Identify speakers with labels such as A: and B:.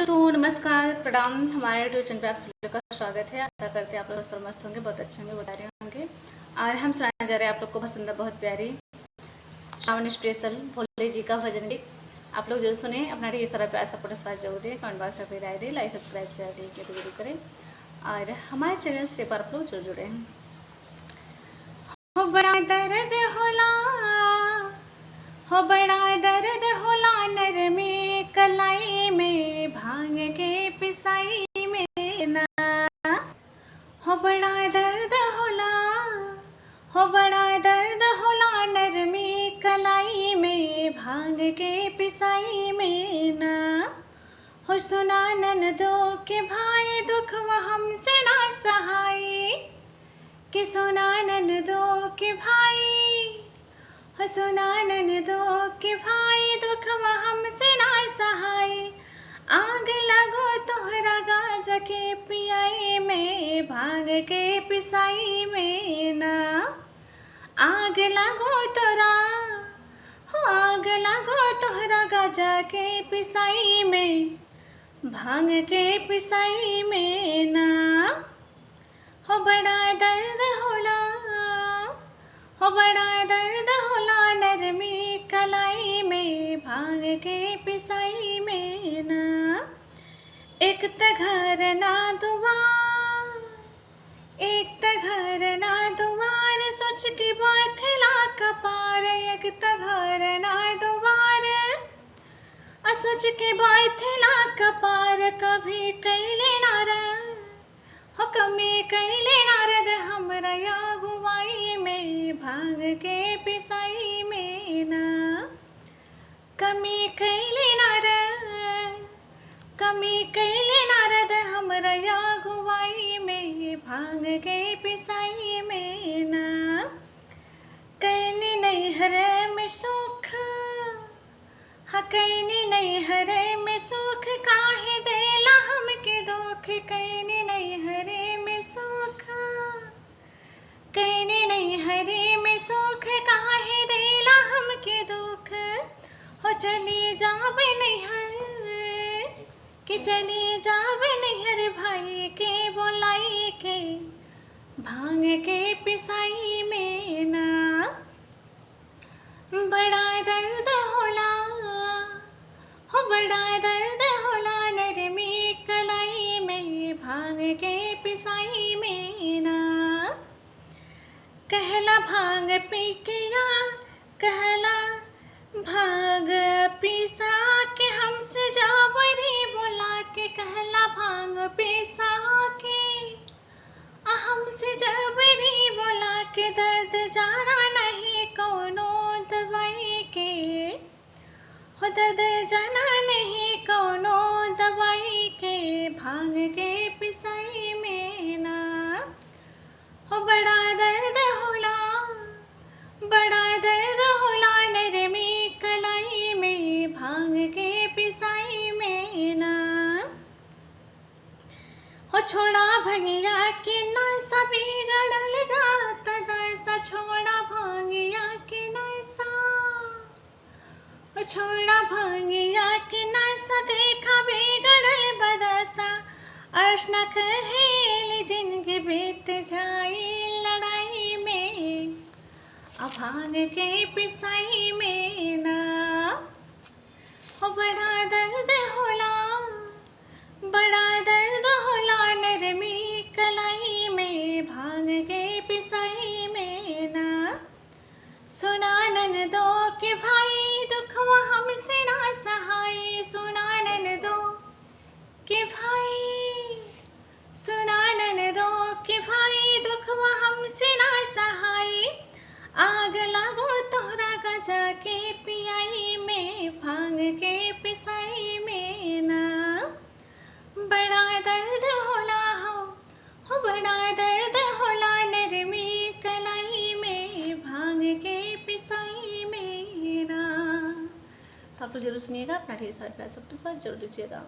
A: Hello तो नमस्कार प्रणाम। हमारे यूट्यूब चैनल पे आप सभी का स्वागत है। आशा करते हैं आप लोग स्वस्थ और मस्त होंगे, बहुत अच्छे होंगे, बता रहे होंगे। और हम सुनाने जा रहे हैं आप लोग को बहुत सुंदर, बहुत प्यारी श्रावण स्पेशल भोले जी का भजन गीत। आप लोग जरूर सुने, अपना ढेर सारा प्यार सपोर्ट स्वाद जरूर दें, कमेंट बॉक्स में राय दें, लाइक सब्सक्राइब तो जरूर करें और हमारे चैनल से पर आप लोग जरूर जुड़े हैं। हो बड़ा दर्द होला, हो बड़ा दर्द होला नरमी कलाई में, भांग के पिसाई में ना। हो बड़ा दर्द होला, हो बड़ा दर्द होला नरमी कलाई में, भांग के पिसाई में ना। हो सुना ननदो के भाई दुख वह हमसे ना सहाय, कि सुना ननदो के भाई, हो सुना ननदो के भाई दुख वह हमसे ना सहाय। आग लगो तोहरा गाज के पियाई में, भांग के पिसाई में ना। आग लगो तोरा, हो आग लगो तोहरा गाजा के पिसाई में, भांग के पिसाई में ना। हो बड़ा दर्द होला, हो बड़ा दर्द होला नरमी कलाई में, भांग के पिसाई में ना। एक त घर ना दुआर, एक त घर ना दुआर, सोच के बैठला कपार। एक त घर ना दुआर, सोच के बैठला कपार। कभी कैले नारद, हो कमी कैले नारद हमरा अगुवाई में, भांग के पिसाई में ना। कमी कैले नारद, कमी कैले नारद हमरा अगुवाई में, भांग के पिसाई में ना। कैनी नैहर में सुख, हा कैनी नैहर में सुख, काहे देला हमके दुख। कैनी नैहर में सुख, कैनी नैहर में सुख, काहे देला हमके दुख। हो चली जावे नैहर, कि चली जावे नैहर भाई के बोलाई के, भांग के पिसाई में ना। बड़ा दर्द होला, हो बड़ा दर्द होला नरमी कलाई में, भांग के पिसाई में ना। कहला भांग पी के या, कहला भांग पिसा के हमसे जावरी बोला के। कहला भांग पिसा के हमसे जावरी बोला के, दर्द जाना नहीं कोनो दवाई के। हो दर्द जाना नहीं कोनो दवाई के, भांग के पिसाई में ना। हो बड़ा दर्द होला, बड़ा दर्द होला नरमी कलाई में, भांग के पिसाई में ना। हो छोड़ा भंगिया के नशा बिगड़ल जाता दशा, छोड़ा भंगिया के नशा, छोड़ा भंगिया के नशा, देखा बिगड़ल बदशा। अर्चना कहेली जिंदगी बीत जाई लड़ाई में, भांग के पिसाई में ना। हो बड़ा दर्द होला, बड़ा दर्द होला नरमी कलाई में, भांग के पिसाई में ना। सुना ननदो के भाई दुख वह हमसे ना सहाय। सुना ननदो के भाई, सुना ननदो के भाई दुख वह हमसे ना सहाय। आग लागो तोहरा गजा के पियाई में, भांग के पिसाई में ना। बड़ा दर्द होला हो बड़ा दर्द होला नरमी कलाई में, भांग के पिसाई में ना। तो आप लोग जरूर सुनिएगा, अपना ढेर सारा प्यार सबके साथ जरूर दीजिएगा।